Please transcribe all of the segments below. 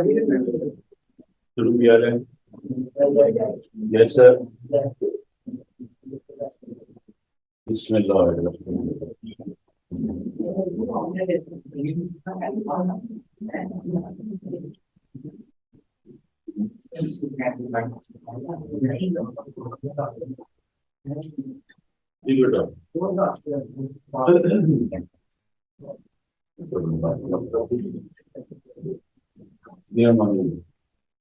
शुरू किया जाए। Yes sir. बिस्मिल्लाह। जी बेटा। ये हमारी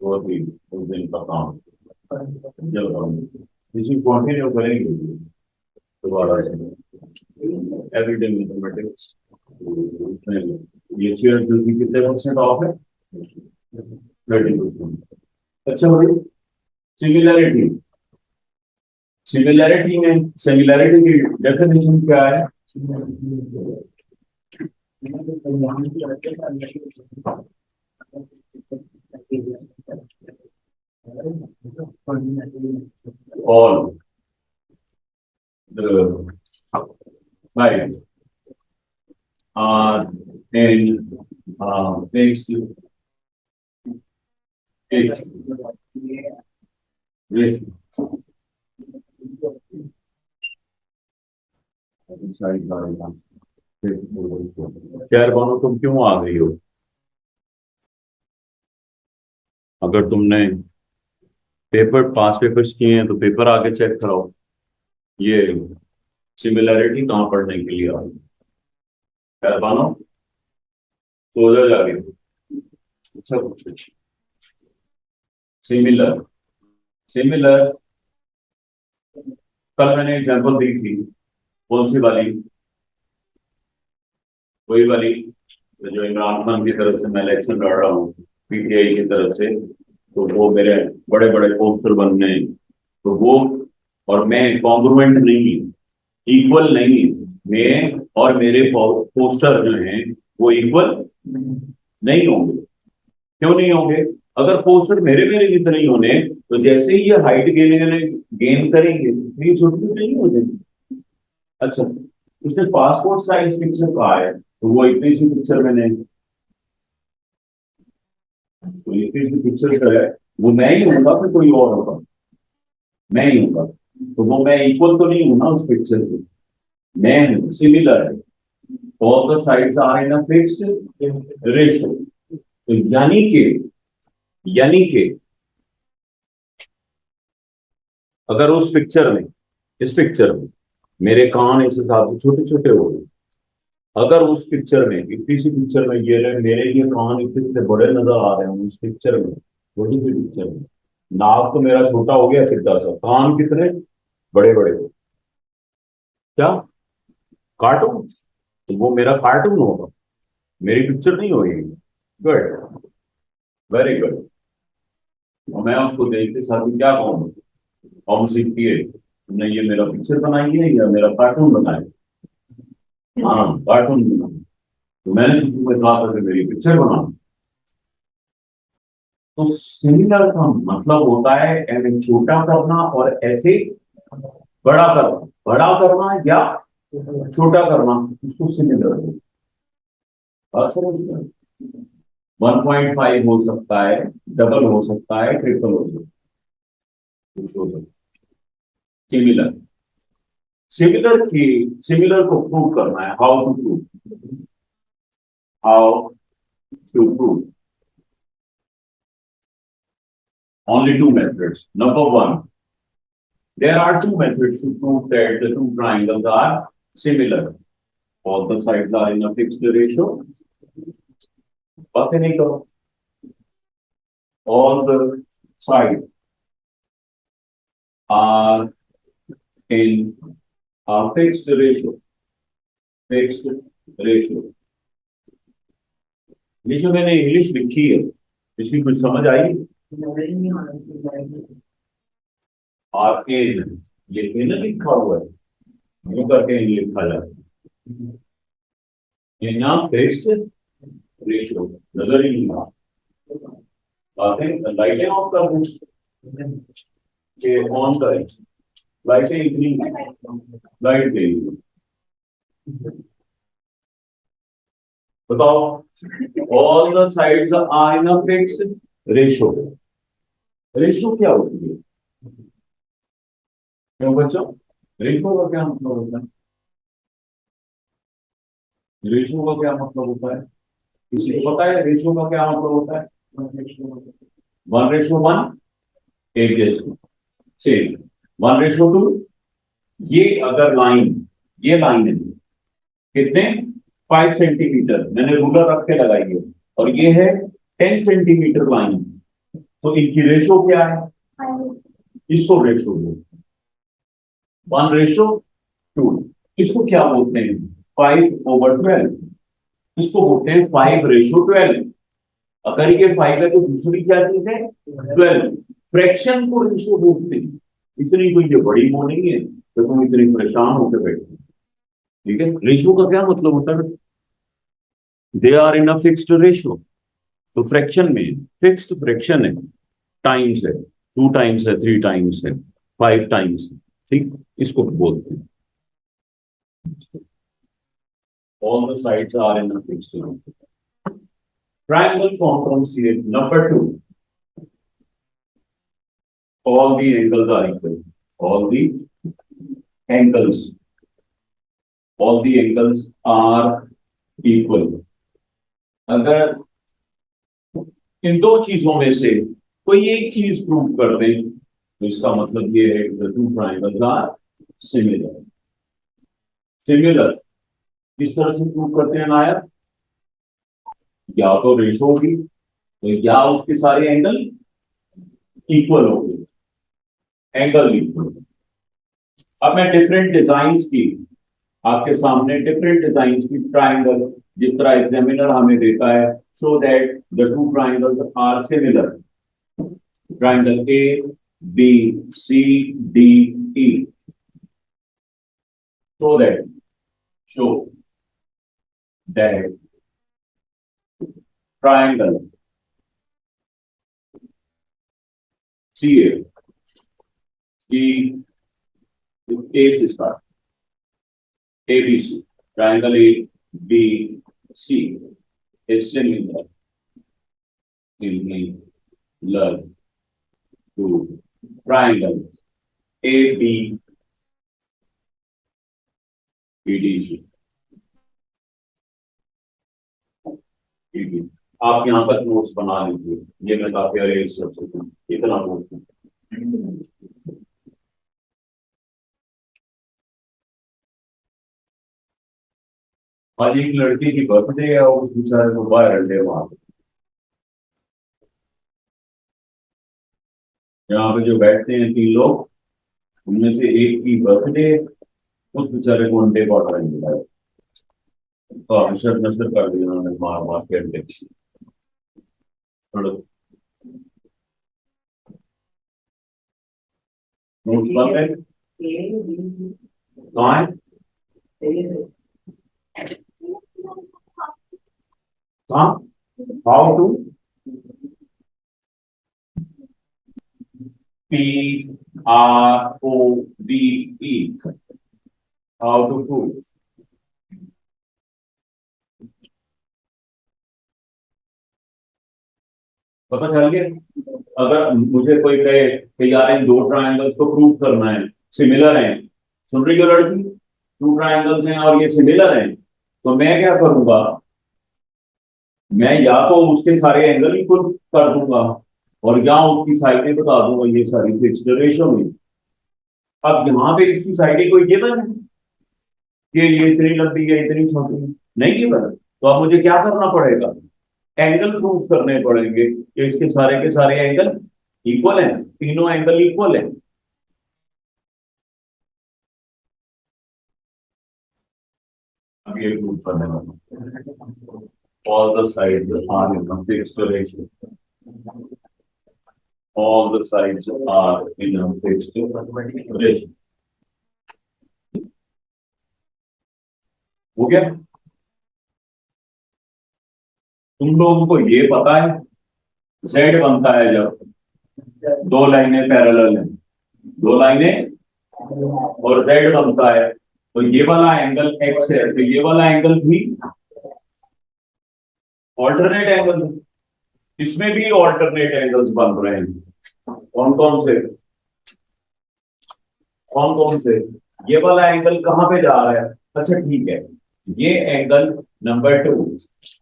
बहुत ही उस दिन का काम जब हम इसी कंटिन्यू करेंगे दोबारा एवरीडे मैथमेटिक्स। ये शेयर की कितने परसेंट ऑफ है? 30%। अच्छा भाई, सिमिलैरिटी। सिमिलैरिटी की डेफिनेशन क्या है? All the sides are in fixed ratio. खैर बानो, तुम क्यों आ गई हो? अगर तुमने पास पेपर्स किए हैं तो पेपर आगे चेक कराओ। ये सिमिलैरिटी कहाँ पढ़ने के लिए आ गई? खैर बानो, सो जा जाके। अच्छा, सिमिलर। सिमिलर कल मैंने एग्जांपल दी थी। कौन सी वाली? वही वाली जो इमरान खान की तरफ से मैं इलेक्शन लड़ रहा हूँ, पीटीआई की तरफ से। तो वो मेरे बड़े बड़े पोस्टर बनने हैं। तो वो और मैं कॉन्ग्रुएंट नहीं, इक्वल नहीं। मैं और मेरे पोस्टर जो हैं वो इक्वल नहीं होंगे। क्यों नहीं होंगे? अगर पोस्टर मेरे मेरे की तरह ही होने, तो जैसे ही ये हाइट गेन करेंगे तो ये छोटे छोटे नहीं हो जाएंगे। अच्छा, उसने पासपोर्ट साइज पिक्चर कहा है, तो वो इतनी सी पिक्चर मैंने, तो इतनी सी पिक्चर जो है वो मैं ही होगा फिर कोई और होगा? मैं ही होगा। तो वो मैं इक्वल तो नहीं हूं ना उस पिक्चर के। मैं हूं सिमिलर है। All the sides are in a fixed ratio. तो यानी कि अगर उस पिक्चर में, इस पिक्चर में मेरे कान इस हिसाब से छोटे छोटे हो गए, अगर उस पिक्चर में, इतनी सी पिक्चर में मेरे ये कान इतने बड़े नजर आ रहे हैं, उस पिक्चर में, छोटी सी पिक्चर में नाक तो मेरा छोटा हो गया सीधा सा, कान कितने बड़े बड़े। क्या कार्टून? तो वो मेरा कार्टून होगा, मेरी पिक्चर नहीं होगी। Good, very good. और मैं उसको देख के साथ क्या कहूँगा? और सीखिए, तुमने ये मेरा पिक्चर बनाई है या मेरा कार्टून बनाया? हाँ, कार्टून बनाया। तो मैंने तो तुम्हें कहा था कि मेरी पिक्चर बनाओ। तो सिमिलर का मतलब होता है ऐसे छोटा करना और ऐसे बड़ा करना। बड़ा करना या छोटा करना, उसको सिमिलर। बात समझ गए? 1.5 हो सकता है, डबल हो सकता है, ट्रिपल हो सकता है, कुछ हो सकता है। सिमिलर। सिमिलर को प्रूव करना है। How to prove? Only two methods. Number one, there are two methods to prove that the two triangles are similar. All the sides are in a fixed ratio. बातें नहीं करो। All the sides are in a fixed ratio. Fixed ratio. ये जो मैंने English लिखी है, इसकी कुछ समझ आई? आर एन, ये इन लिखा हुआ है, यूं करके इन लिखा जाता है। ये यहाँ फिक्स्ड रेशियो नजर ही नहीं आ रहा। बातें लाइटें ऑफ कर दें कि ऑन करें? लाइटें इतनी, लाइट गई। बताओ, all the sides are in a fixed ratio. Ratio क्या होती है? क्यों बच्चों, रेशो का क्या मतलब होता है? रेशो का क्या मतलब होता है? किसी को पता है रेशो का क्या मतलब होता है? 1:1, एक जैसे सेम। 1:2, ये अगर लाइन, ये लाइन है कितने, 5 सेंटीमीटर, मैंने रूलर रख के लगाई है, और ये है 10 सेंटीमीटर लाइन, तो इनकी रेशो क्या है? इसको रेशो बोलते हैं 1:2। इसको क्या बोलते हैं? 5/12। इसको बोलते हैं 5:12। अगर ये 5 है तो दूसरी क्या चीज है? 12। फ्रैक्शन को रेशो बोलते हैं। इतनी कोई ये बड़ी वो नहीं है तो तुम इतनी परेशान होकर बैठे। ठीक है, रेशो का क्या मतलब होता है? They are in a fixed ratio. तो फ्रैक्शन में फिक्स्ड फ्रैक्शन है, टाइम्स है, 2 टाइम्स है, 3 टाइम्स है, 5 टाइम्स है। ठीक, इसको बोलते हैं all the sides are in a fixed ratio. Triangle form from series number 2, all the angles are equal, all the angles, all the angles are equal। अगर इन दो चीजों में से कोई एक चीज प्रूव कर दें तो इसका मतलब ये है कि two triangles are similar. Similar किस तरह से प्रूव करते हैं नायर? या तो रेशो होगी, तो या उसके सारे एंगल इक्वल हो गए, एंगल इक्वल। अब मैं डिफरेंट डिजाइन की आपके सामने डिफरेंट डिजाइन की ट्राइंगल जिस तरह एग्जामिनर हमें देता है, so that the two triangles are similar. Triangle A B C D E, so that, show that triangle C A से start, A B C, triangle A B C is similar to triangle ABCD। आप यहाँ तक notes बना लीजिए, ये मैं काफी arrange कर सकता हूँ, इतना नोट्स। आज एक लड़की की बर्थडे है और उस बेचारे को बाहर अड्डे वहां पे, यहाँ पे जो बैठते हैं 3 लोग, उनमें से एक की बर्थडे, उस बेचारे को अंडे का ऑर्डर मिला है, तो अवसर नशर कर दिया उन्होंने मार मार के अंडे। नोट्स बन गए? कहाँ है? कहाँ? How to PROVE, how to prove. पता चल गया? अगर मुझे कोई कहे कि यार इन दो ट्रायंगल्स को प्रूव करना है, सिमिलर हैं, सुन रही हो लड़की, 2 ट्रायंगल्स हैं और ये सिमिलर हैं, तो मैं क्या करूंगा? मैं या तो उसके सारे एंगल इक्वल कर दूंगा और या उसकी साइडें बता दूंगा ये सारी फिक्स्ड रेशियो में। अब यहाँ पे इसकी साइडें कोई गिवन है कि ये इतनी लंबी है इतनी छोटी है? नहीं गिवन, तो अब मुझे क्या करना पड़ेगा? एंगल प्रूव करने पड़ेंगे कि इसके के सारे एंगल इक्वल हैं, तीनों एंगल इक्वल हैं। अब ये प्रूव करने वाला, all the sides are in a fixed ratio, all the sides are in a fixed ratio। हो गया? तुम लोगों को ये पता है जेड बनता है जब दो लाइनें पैरेलल हैं, दो लाइनें और जेड बनता है, तो ये वाला एंगल एक्स है, तो ये वाला एंगल भी ऑल्टरनेट एंगल, इसमें भी ऑल्टरनेट एंगल्स बन रहे हैं। कौन कौन से, कौन कौन से? ये वाला एंगल कहां पे जा रहा है? अच्छा ठीक है, ये एंगल नंबर 2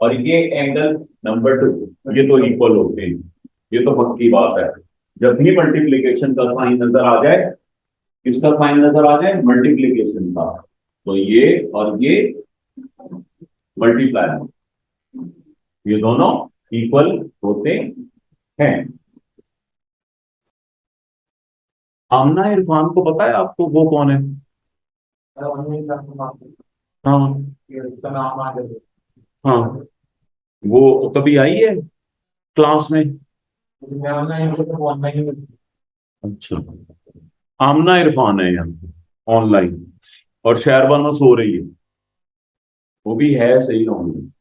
और ये एंगल नंबर 2 ये तो इक्वल होते हैं, ये तो पक्की बात है। जब भी मल्टीप्लीकेशन का साइन नजर आ जाए, किसका साइन नजर आ जाए? मल्टीप्लीकेशन का, तो ये और ये मल्टीप्लाई, ये दोनों इक्वल होते हैं। आमना इरफान को पता है आपको वो कौन है? हाँ हाँ, वो कभी आई है क्लास में? अच्छा, आमना इरफान है यहाँ ऑनलाइन, और शहरबानो सो रही है। वो भी है सही ऑनलाइन,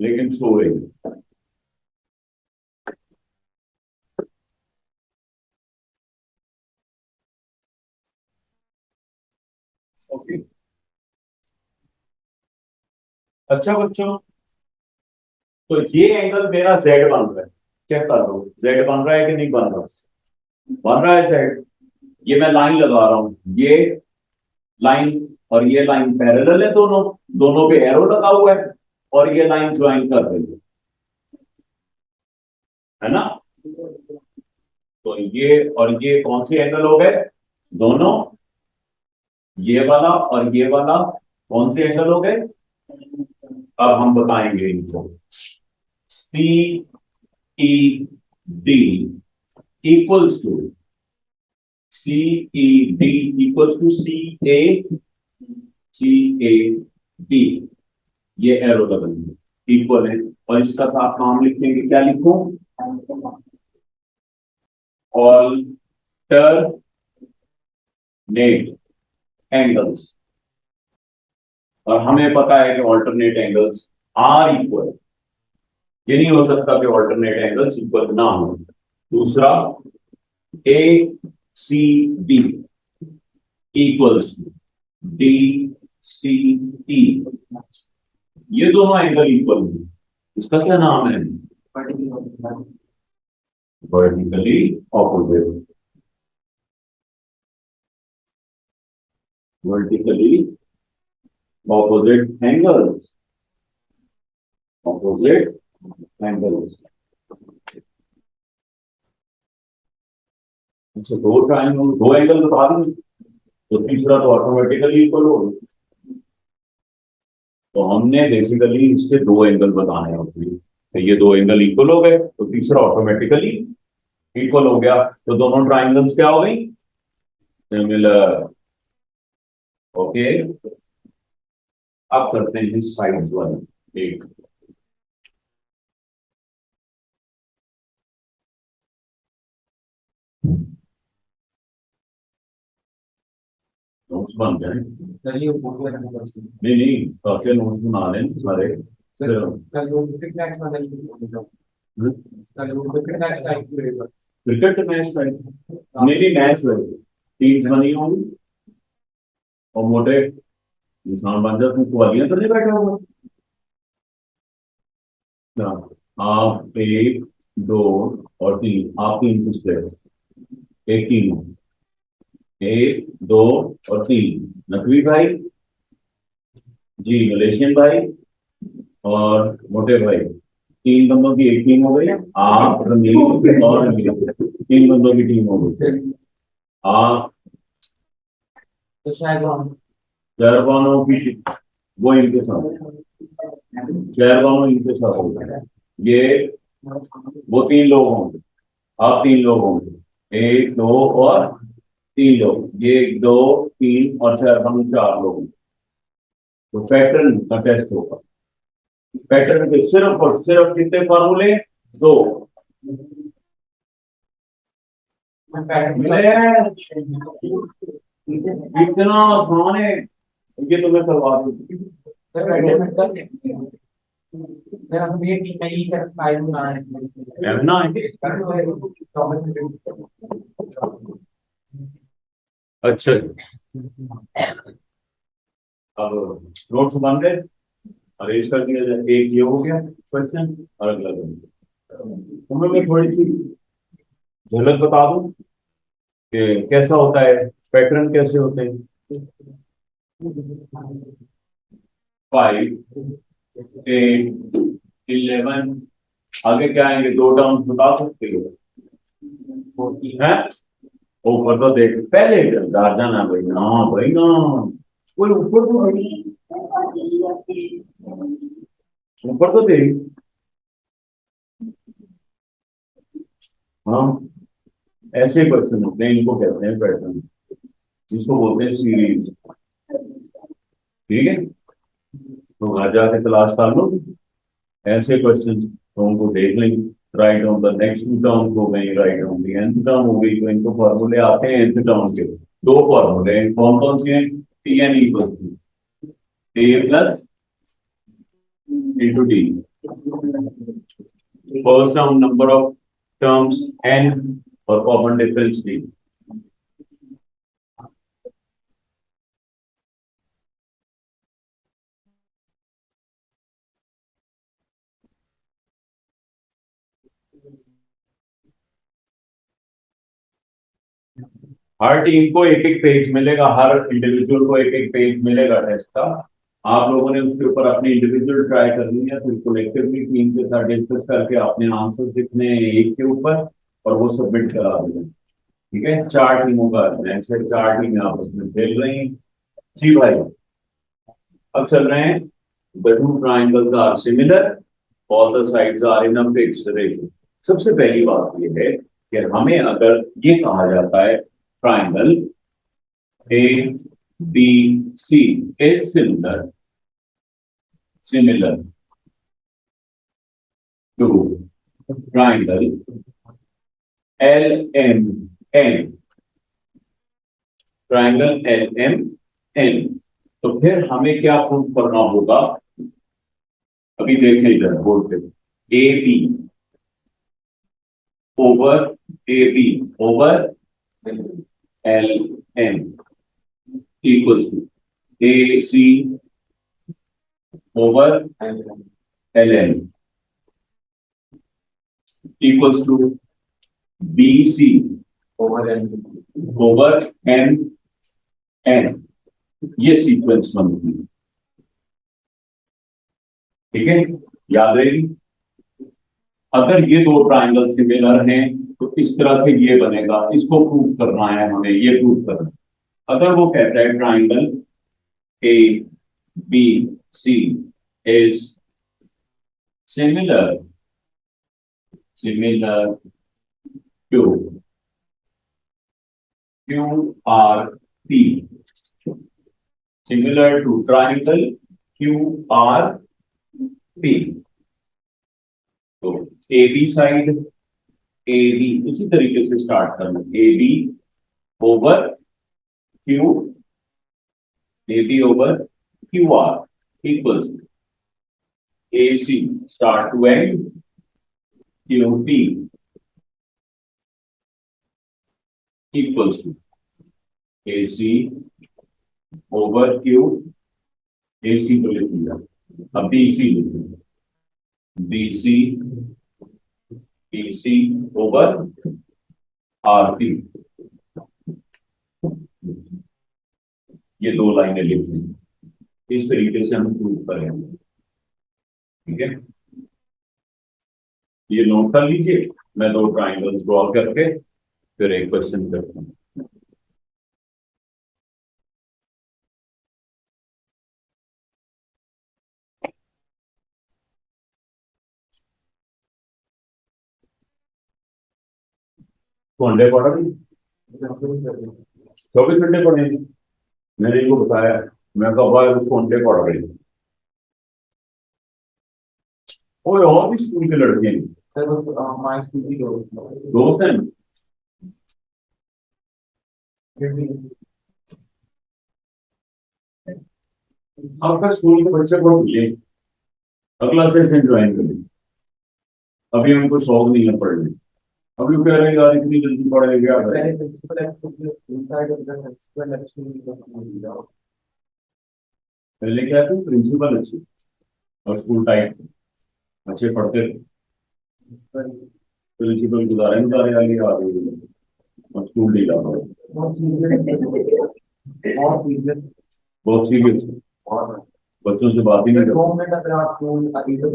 लेकिन सो रही है। ओके। अच्छा बच्चों, तो ये एंगल मेरा जेड बन रहा है, चेक कर लो जेड बन रहा है कि नहीं बन रहा? बन रहा है जेड। ये मैं लाइन लगा रहा हूं, ये लाइन और ये लाइन पैरेलल है, दोनों दोनों पे एरो लगा हुआ है, और ये लाइन ज्वाइन कर रही है ना? तो ये और ये कौन से एंगल हो गए? दोनों, ये वाला और ये वाला कौन से एंगल हो गए? अब हम बताएंगे इनको। C E D equals to C E D equals to C A D, ये एरो लगेंगे, इक्वल है। और इसका साथ नाम लिखेंगे, क्या लिखूं? Alternate angles. और हमें पता है कि ऑल्टरनेट एंगल्स आर इक्वल, ये नहीं हो सकता कि ऑल्टरनेट एंगल्स इक्वल ना हो। दूसरा, A C D equals D C E, ये दोनों एंगल इक्वल हैं। इसका क्या नाम है? Vertically opposite, vertically opposite angles, opposite angles. अच्छा, दो ट्राइंगल, दो एंगल बता दें तो तीसरा तो ऑटोमेटिकली इक्वल होगा। तो हमने बेसिकली इसके दो एंगल बताने होते हैं, तो ये दो एंगल इक्वल हो गए तो तीसरा ऑटोमेटिकली इक्वल हो गया, तो दोनों ट्राइंगल्स क्या हो गई? सिमिलर। ओके, अब करते हैं साइड्स वाले एक। नोट्स बन गए? नहीं नहीं, आपके नोट्स बना लें सारे। क्रिकेट मैच का नहीं नहीं, मैच है, टीम्स बनी होंगी और मोटे इंसान बन जाते, कुआलियां तो नहीं बैठे होंगे ना? आप एक, दो और तीन, आप तीन सिस्टर, एक टीम, एक, दो और तीन, नकवी भाई जी, मलेशियन भाई और मोटे भाई, तीन बंदों की एक टीम हो गई। आप, रमील और रमील, तीन बंदों की टीम हो गई। आप शहरबानों की, वो इनके साथ, शहरबानों इनके साथ हो गए। ये वो तीन लोग होंगे, आप तीन लोग होंगे, एक, दो और तीन लोग, ये एक, दो, तीन और शहरबानों चार लोग। तो पैटर्न का टेस्ट होगा। पैटर्न के सिर्फ और सिर्फ कितने फॉर्मूले? दो। इतना आसान है, ये तुम्हें करवा दूँ। ना अच्छा, अब नोट्स बन गए। अरेंज कर दिया जाए। एक ये हो गया क्वेश्चन और अगला तुम्हें मैं थोड़ी सी झलक बता दूं कि कैसा होता है, पैटर्न कैसे होते हैं। 5, 8, 11, आगे क्या आएंगे, दो टर्म्स बता सकते हो हैं। ऊपर तो देख, पहले डर जाना भाई ना, भाई ना, कोई ऊपर तो ऊपर तो देख। हाँ, ऐसे क्वेश्चन होते हैं, इनको कहते हैं पैटर्न, जिसको बोलते हैं सीरीज। ठीक है, तो घर जाके तलाश कर लो ऐसे क्वेश्चन, तो उनको देख लेंगे। Right on the next two term हो गई, right on the nth term हो गई, तो इनको फॉर्मूले आते हैं nth टर्म के। दो फॉर्मूले कौन कौन से हैं, T N equal A plus into D, first term number of terms N और कॉमन डिफरेंस डी। हर टीम को एक एक पेज मिलेगा, हर इंडिविजुअल को एक एक पेज मिलेगा टेस्ट का। आप लोगों ने उसके ऊपर अपनी इंडिविजुअल ट्राई करनी है, फिर कलेक्टिवली टीम के साथ डिस्कस करके अपने आंसर लिखने हैं एक के ऊपर, और वो सबमिट करा देना। ठीक है, चार टीमों का मैच है, चार टीमें आपस में खेल रही हैं। जी भाई, अब चल रहे हैं। The two triangles are similar, all the sides are in a fixed ratio. सबसे पहली बात यह है कि हमें अगर ये कहा जाता है triangle A, B, C is similar to triangle L, M, N, triangle L, M, N। तो फिर हमें क्या प्रूफ करना होगा, अभी देखें इधर बोर्ड पे, A B over A B over L M equals to A C over L M equals to B C over M N. ये सीक्वेंस बनती है। ठीक है, याद रहेगी। अगर ये दो ट्राइंगल सिमिलर हैं तो इस तरह से ये बनेगा, इसको प्रूव करना है हमें, ये प्रूव करना है। अगर वो कहता है triangle A B C is similar similar to Q R P, similar to triangle Q R P, तो A B side, A B इसी तरीके से स्टार्ट करना, A B over Q, A B over Q R equals A C start to end Q P equals to A C over Q, A C को लिख लिया, अब B C लिख, B C, B C over R P. ये दो लाइनें लिख ली, इस तरीके से हम प्रूव करेंगे। ठीक है, ये नोट कर लीजिए, मैं दो ट्राइंगल्स ड्रॉ करके फिर एक क्वेश्चन करता हूँ। घंटे पढ़ा भी, 24 घंटे पढ़ेंगे, मैंने इनको बताया, मैं कहा भाई उसको घंटे पढ़ रही हूँ। और भी स्कूल के लड़के हैं, दोस्त हैं। आपका स्कूल के बच्चे को मिले, अगला सेशन ज्वाइन करें, अभी हमको शौक नहीं है पढ़ने। अभी कह रहे हैं यार इतनी जल्दी पढ़े क्या करें। पहले क्या था, प्रिंसिपल अच्छी, और स्कूल टाइम अच्छे पढ़ते थे। प्रिंसिपल गुजारे गुजारे वाली आ गई और स्कूल ढीला पड़ा। बहुत सीरियस। बच्चों से बात ही नहीं करते। 2 मिनट अगर आपको अभी तो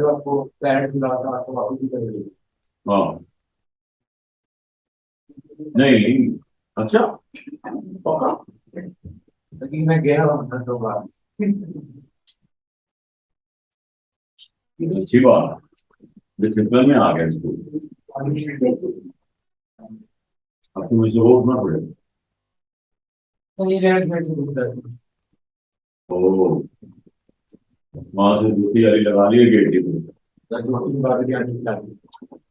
आपको पेरेंट्स बुला था आपको वापस ही करेंगे। हाँ। नहीं। अच्छा। पक्का। लेकिन मैं गया हूँ 2 बार। अच्छी बात। डिसिप्लिन में आ गया स्कूल। अब तुम इसे रोकना पड़ेगा। ओ, वहां से जूती वाली लगा लिए गेट की तरफ।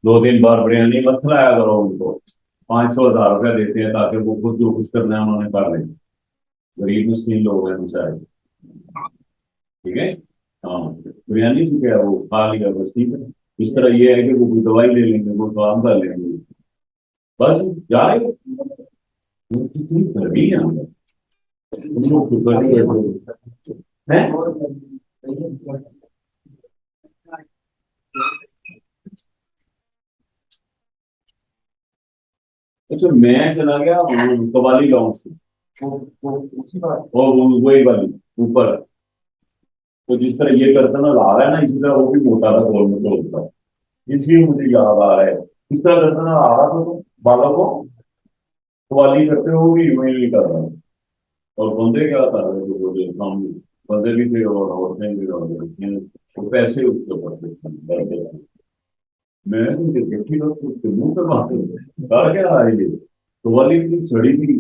2-3 बार बिरयानी मत खिलाया करो उनको। 500-1000 रुपया देते हैं ताकि वो खुद जो कुछ करना है उन्होंने कर लें। गरीब मिस्कीन लोग हैं बेचारे। ठीक है। हाँ। बिरयानी से क्या है, वो खा लिया बस, ठीक है। इस तरह ये है कि वो कोई दवाई ले लेंगे, वो काम कर लेंगे। बस जा रहे हो। कितनी गर्मी है अंदर। तुम लोग चुप करके बैठो। हैं? अच्छा, मैं चला गया कवाली लॉन्च से। और वही वाली ऊपर। तो जिस तरह ये करता ना ला रहा है ना, इसी तरह वो भी मोटा था, गोल में होता है। इसलिए मुझे याद आ रहा है। इस तरह करता ना आ रहा था तो बालों को कवाली करते हुए भी यूं ही कर रहा है। और बंदे क्या कर रहे थे, बोले हम बंदे भी थे और औरतें भी और लड़कियां। तो पैसे उसके ऊपर थे। मैं तो देखी लोग उसके मुंह पे बात कर क्या रहा है ये। कवाली की सड़ी थी।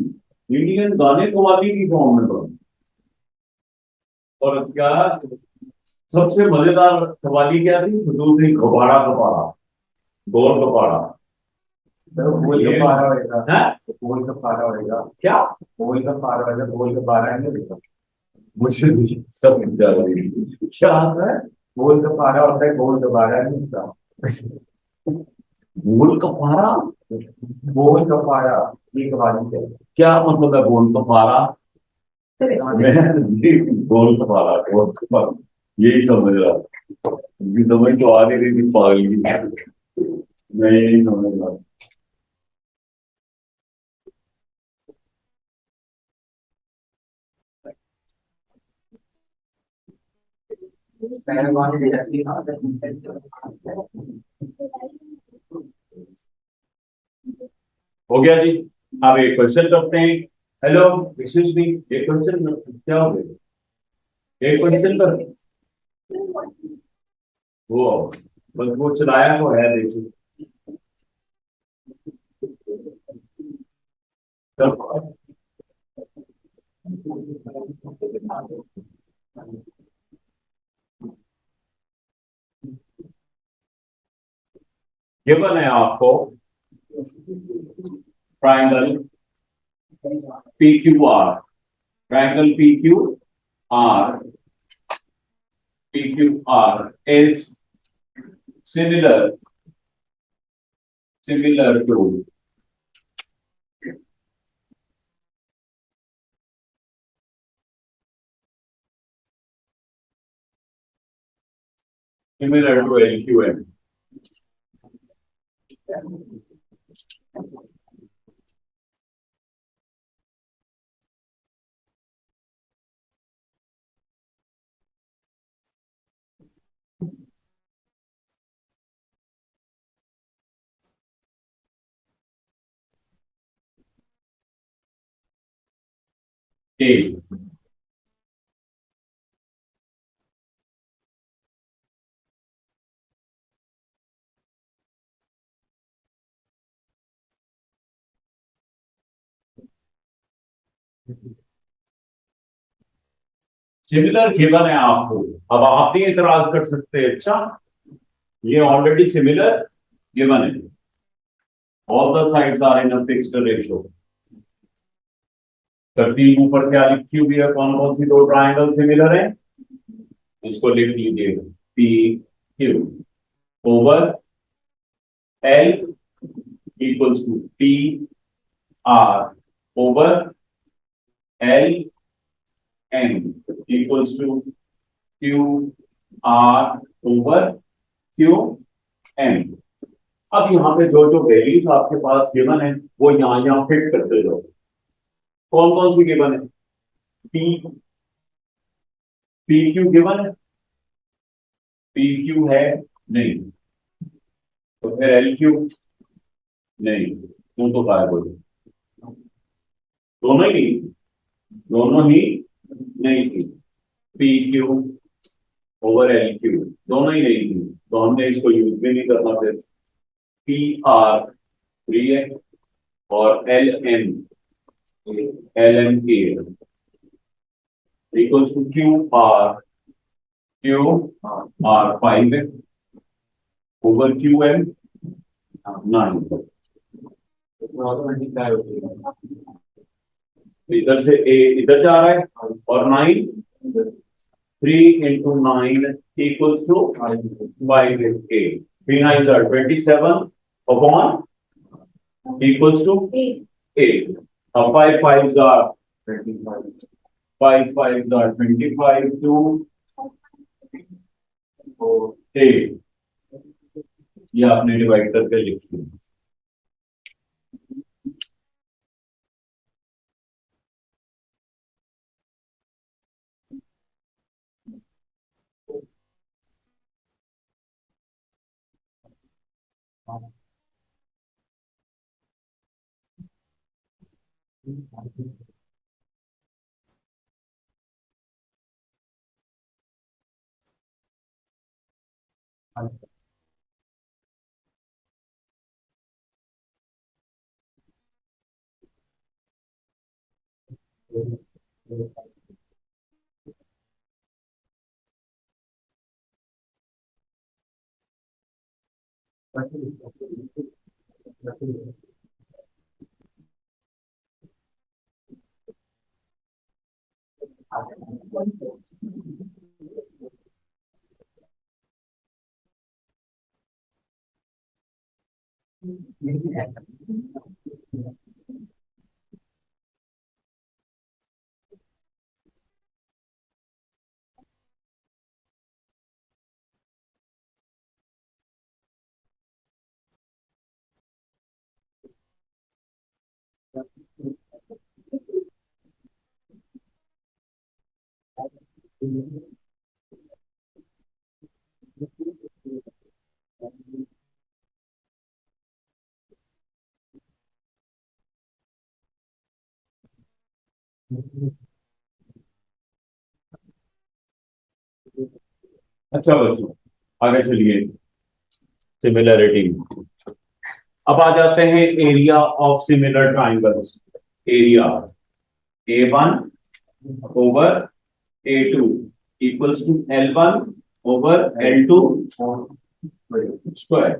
इंडियन गाने कवाली की फॉर्म में बने। और क्या सबसे मजेदार कवाली क्या थी, फजूल थी, कपाड़ा कपाड़ा। गोल कपाड़ा। गोल कपाड़ा होएगा। हैं? गोल कपाड़ा होएगा क्या? गोल कपाड़ा होएगा, गोल कपाड़ा है ना। मुझे नहीं सब क्या आता है। गोल कपाड़ा होता है, गोल कपाड़ा नहीं होता। गोल कपाड़ा। गोल कपाड़ा। ये कवाली है। क्या मतलब है गोल कपाड़ा? मैं गोल कपाड़ा, गोल कपाड़ा यही समझ रहा। उनकी समझ तो आ नहीं रही थी पागल की। मैं यही समझ रहा। हो गया जी। अब एक क्वेश्चन करते हैं। हेलो। एक्सक्यूज मी, एक क्वेश्चन क्या हो गया? एक क्वेश्चन कर। वो बस वो चलाया वो है, देखिए। गिवन है आपको triangle P Q R. Triangle R P Q R is similar similar to similar to L Q M. Similar given है आपको। अब आप नहीं इतराज कर सकते। अच्छा, ये ऑलरेडी सिमिलर गिवन है। All the sides are in a fixed ratio. तरतीब ऊपर क्या लिखी हुई है, कौन कौन सी दो ट्राइंगल सिमिलर है? इसको लिख लीजिए। P Q over L equals to P R over L N equals to Q R over Q M. अब यहाँ पे जो जो वैल्यूज आपके पास गिवन है वो यहाँ फिट करते जाओ। कौन कौन सी गिवन है? पी, पी क्यू गिवन है? पी क्यू है नहीं, तो फिर एल क्यू नहीं, वो तो गायब हो गई। दोनों ही नहीं, दोनों ही नहीं थी। P Q over L Q दोनों ही नहीं थी, तो हमने इसको यूज भी नहीं करना। फिर पी आर फ्री है, और एल एम के इक्वल्स टू क्यू आर 5 है ओवर क्यू एम 9। इधर से ए इधर जा रहा है, और 9 3 into 9 equals to 5 is 8. 3 9s are 27 upon equals to 8. Now 5 5s are 25. 5 5s are 25 to 8. ये आपने डिवाइड करके लिख दिया। अच्छा बच्चों, आगे चलिए सिमिलरिटी। अब आ जाते हैं area of similar triangles. Area A1 over A2 equals to L1 over L2 square.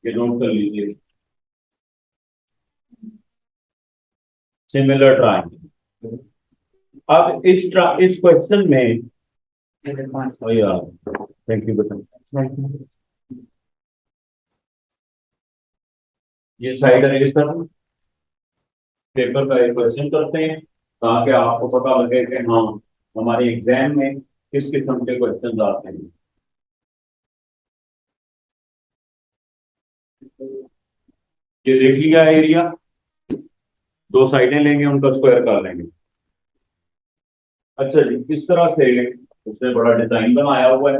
ये नोट कर लीजिए, सिमिलर ट्राइंगल। अब इस क्वेश्चन में, थैंक यू बेटा, ये साइड अरेंज कर, पेपर का एक क्वेश्चन करते हैं ताकि आपको पता लगे कि हाँ हमारे एग्जाम में किस किस्म के क्वेश्चन आते हैं। ये देख लिया एरिया, दो साइडें लेंगे उनका स्क्वायर कर लेंगे। अच्छा जी, इस तरह से उसने बड़ा डिजाइन बनाया हुआ है।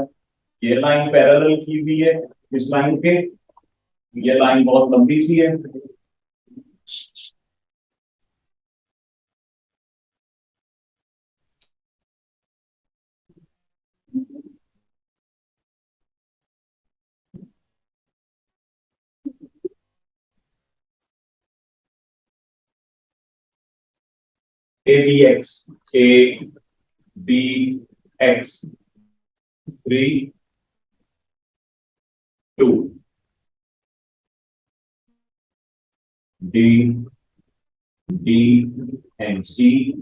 ये लाइन पैरेलल की हुई है इस लाइन के, ये लाइन बहुत लंबी सी है। A B X 3 2 D D and C,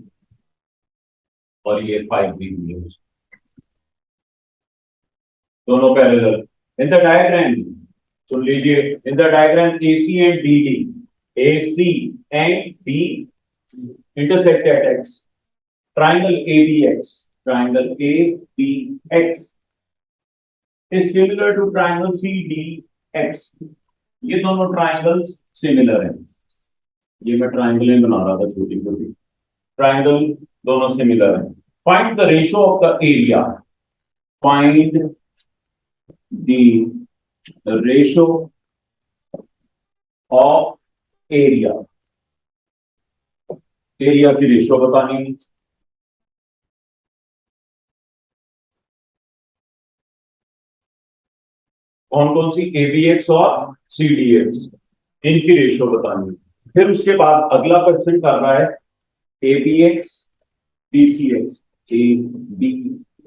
और ये 5 डी है, दोनों पैरेलल इन द डायग्राम। सुन लीजिए, in the diagram AC and DD, AC and D intersect at X, triangle ABX triangle ABX is similar to triangle CDX. ये दोनों triangles similar हैं। ये मैं ट्राइंगल बना रहा था छोटी छोटी ट्राइंगल, दोनों सिमिलर हैं। Find the ratio of the area, find the ratio of area, area की रेशियो बतानी। कौन कौन सी, एबीएक्स और सीडीएक्स, इनकी रेशियो बतानी। फिर उसके बाद अगला क्वेश्चन कर रहा है ABX BCX, A B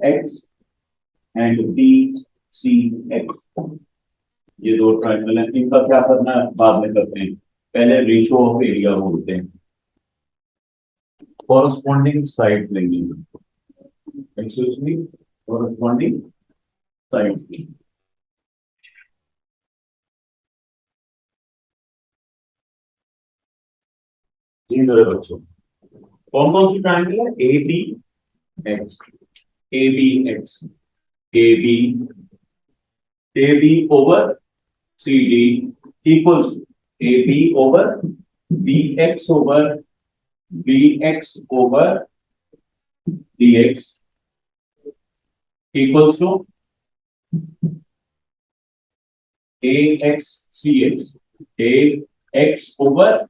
X and B C X, ये दो ट्राइंगल हैं, इनका क्या करना है बाद में करते हैं, पहले रेशियो ऑफ एरिया बोलते हैं। कॉरस्पॉन्डिंग साइड लेंगे, एक्सक्यूज मी, कॉरस्पॉन्डिंग साइड। जी मेरे बच्चों, कौन कौन सी ट्राइंगल है, A B X, A B X, A B, A B over C D equals A B over B X over B X over D X equals to A X C X, A X over,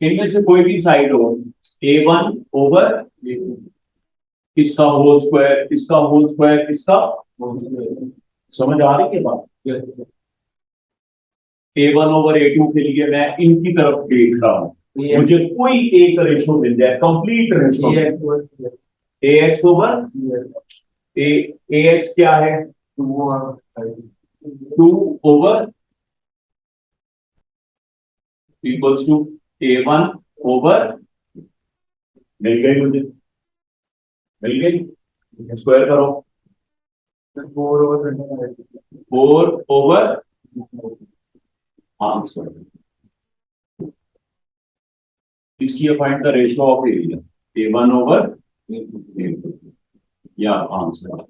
इनमें से कोई भी side हो, A one over इसका whole square, इसका whole square, इसका whole square. समझ आ रही है बात? ए वन ओवर ए टू के लिए मैं इनकी तरफ देख रहा हूं, मुझे कोई एक रेशो मिल जाए, complete ratio. A X over A X क्या है, 2 over equals to A one over, मिल गई मुझे, मिल गई, स्क्वायर करो, 4 ओवर आंसर। इसकी find the ratio of area, A one over या आंसर।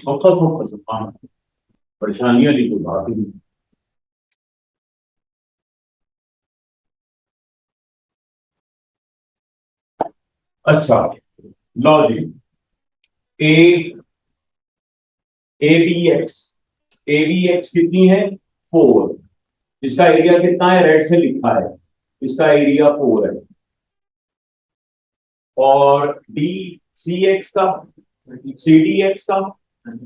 सौखा सौखा सौखा, परेशानियां ली कोई बात ही नहीं। अच्छा लो जी, A B X, A B X कितनी है, 4, इसका एरिया कितना है, रेड से लिखा है, इसका एरिया 4 है। और डी सी एक्स का, सी डी एक्स का,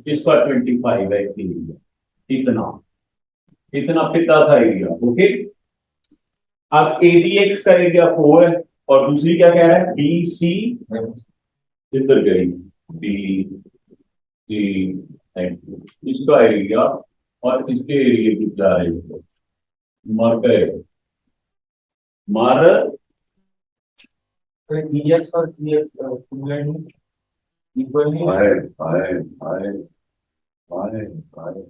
इसका 25 है एरिया, इतना इतना पिता सा एरिया। ओके, अब ए बी एक्स का एरिया 4 है और दूसरी क्या कह रहा है, डी सी, इधर गई डी सी, इसका एरिया और इसके एरिया की क्या है, मर गए, मर डीएक्स और सीएक्स इक्वल नहीं है, आए आए आए आए,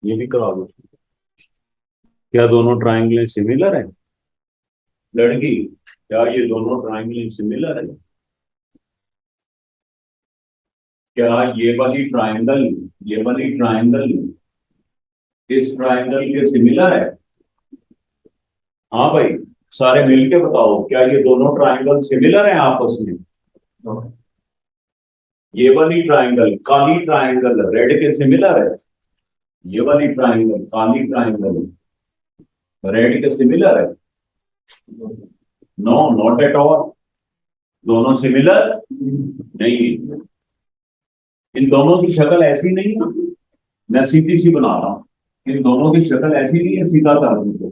ये भी करा दो। क्या दोनों ट्राइंगल सिमिलर है लड़की, क्या ये दोनों ट्राइंगल सिमिलर है, क्या ये वाली ट्राइंगल, ये वाली ट्राइंगल इस ट्राइंगल के सिमिलर है? हाँ भाई, सारे मिलके बताओ, क्या ये दोनों ट्राइंगल सिमिलर हैं आपस में? ये वाली ट्राइंगल, काली ट्राइंगल रेड के सिमिलर है, ये वाली ट्राइंगल, काली ट्राइंगल रेड के सिमिलर है? नो, नॉट एट ऑल, दोनों सिमिलर नहीं। इन दोनों की शक्ल ऐसी नहीं है, मैं सीधी सी बना रहा हूं, इन दोनों की शक्ल ऐसी नहीं है, सीधा कर दूं,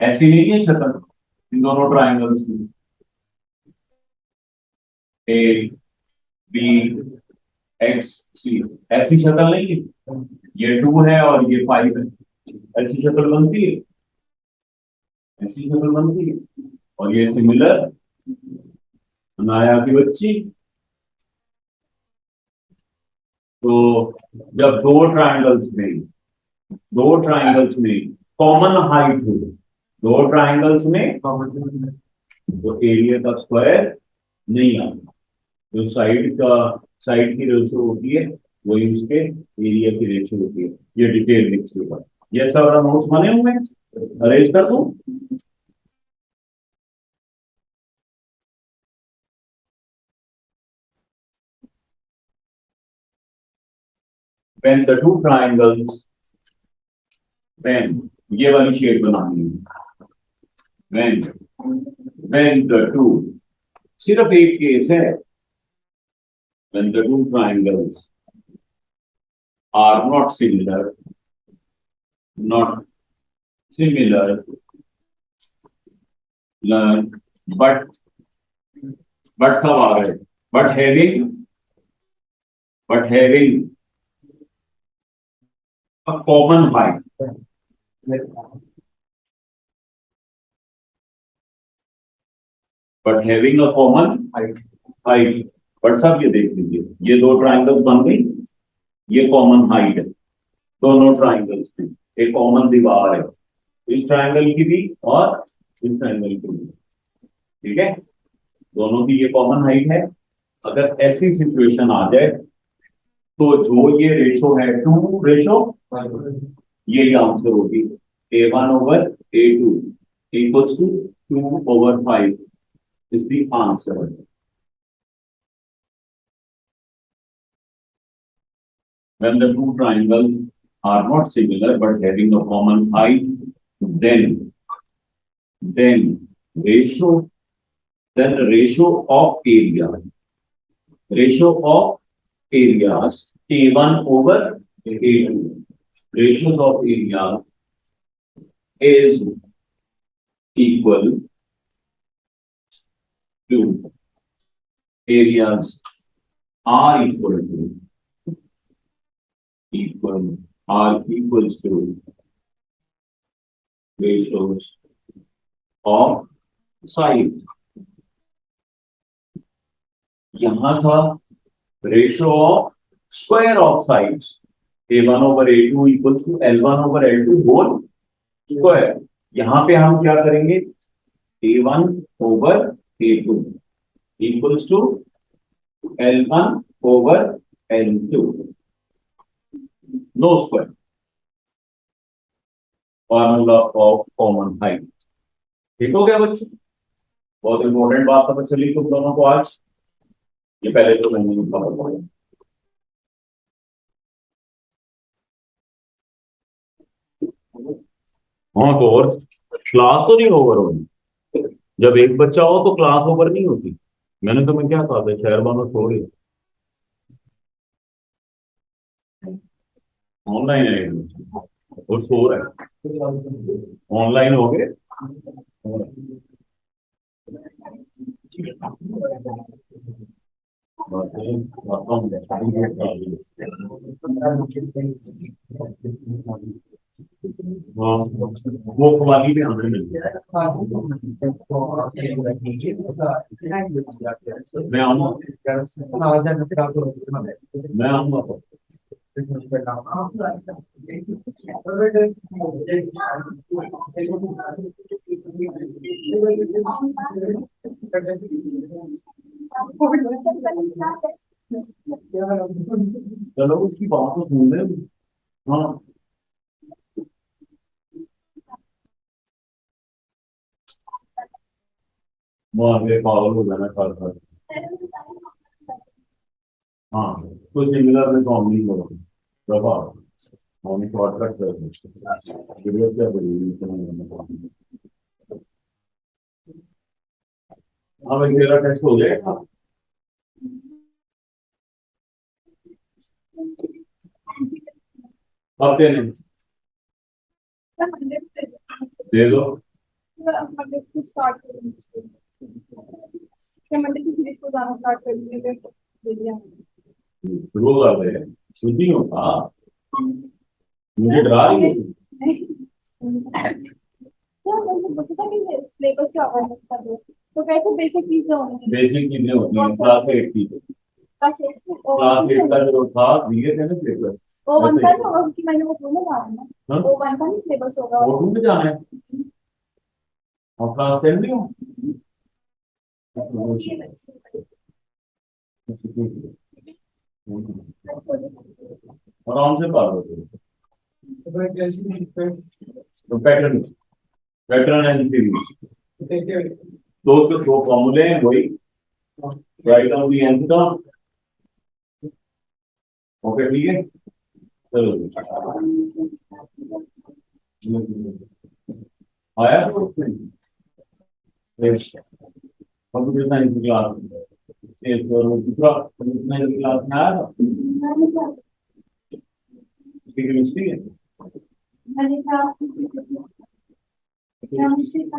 ऐसी नहीं है शक्ल इन दोनों ट्राइंगल्स की, ए बी एक्स सी, ऐसी शक्ल नहीं है, ये 2 है और ये 5 है, ऐसी शक्ल बनती है, ऐसी शक्ल बनती है। और ये सिमिलर, अनाया की बच्ची, तो जब दो ट्राइंगल्स में दो ट्राइंगल्स में कॉमन हाइट हो, दो ट्राइंगल्स में तो एरिया का स्क्वायर नहीं आता। जो साइड की रेशो होती है वही उसके एरिया की रेशो होती है। ये डिटेल लिख लो। ये सारा नोट्स बने हुए हैं, अरेंज कर दूं। when the two triangles when ये वाली शेप बनानी है। when the two सिर्फ एक केस है, when the two triangles are not similar but सब आ गए, but having a common height, but having a common height। But सब ये देख लीजिए, ये दो ट्राइंगल्स बन गई, ये कॉमन हाइट है दोनों ट्राइंगल्स की, एक कॉमन दीवार है इस ट्राइंगल की भी और इस ट्राइंगल की भी, ठीक है, दोनों की ये कॉमन हाइट है। अगर ऐसी सिचुएशन आ जाए तो जो ये रेशो है 2 रेशो, ये आंसर होगी A1/A2 equals to 2/5 is the answer। When the two triangles are not similar but having a common height, then ratio ratio of areas A1/A2, ratios of area is equal to areas are equals to ratios of side। यहां था ratio of square of sides, A1/A2 equals to L1/L2 whole square. यहां पे हम क्या करेंगे, A1/A2 equals to L1/L2 no square, formula of common height. ठीक हो गया बच्चों, बहुत इंपॉर्टेंट बात पता चली तुम दोनों को आज। ये पहले तो मैंने नहीं पढ़ा। हाँ तो और क्लास तो नहीं ओवर होगी, जब एक बच्चा हो तो क्लास ओवर नहीं होती। मैंने तुम्हें क्या कहा था, शहर वालों सो रही ऑनलाइन है और सो रहा है, ऑनलाइन हो गए। हाँ वो वाली भी हमें मिल गया है। मैं आऊंगा, मैं आऊंगा तो। चलो उसकी बात तो सुन रहे। हाँ वो आगे पागल हो जाना कर कर। हाँ तो सिमिलर में कॉम नहीं करो प्रभा, हम शॉर्टकट कर जरूरत क्या पड़ेगी इतना। हाँ भाई मेरा टेस्ट हो जाएगा। अब देने दे दो। मंडे से स्टार्ट करेंगे, मंडे से सीरीज को जाना स्टार्ट करेंगे। शुरू कर रहे हैं, कुछ नहीं होता, मुझे डरा रही है। सिलेबस क्या होगा तो कैसे बेसिक चीजें होती हैं क्लास 8 की। क्लास 8 का जो था दिए थे ना पेपर वो बनता है तो उसकी मैंने वो बोला था ना हाँ? वो वन का नहीं सिलेबस होगा। वो टू में जाना है और क्लास 10 में हो। आराम से पढ़ लो तो पैटर्न पैटर्न एंड सीरीज दो फॉर्मूले हैं वही राइट ऑन दी एंड का। ओके ठीक है चलो आया तो कंप्यूटर साइंस की क्लास दूसरा कंप्यूटर साइंस की क्लास में आया था उसकी केमिस्ट्री है मैंने क्लास केमिस्ट्री का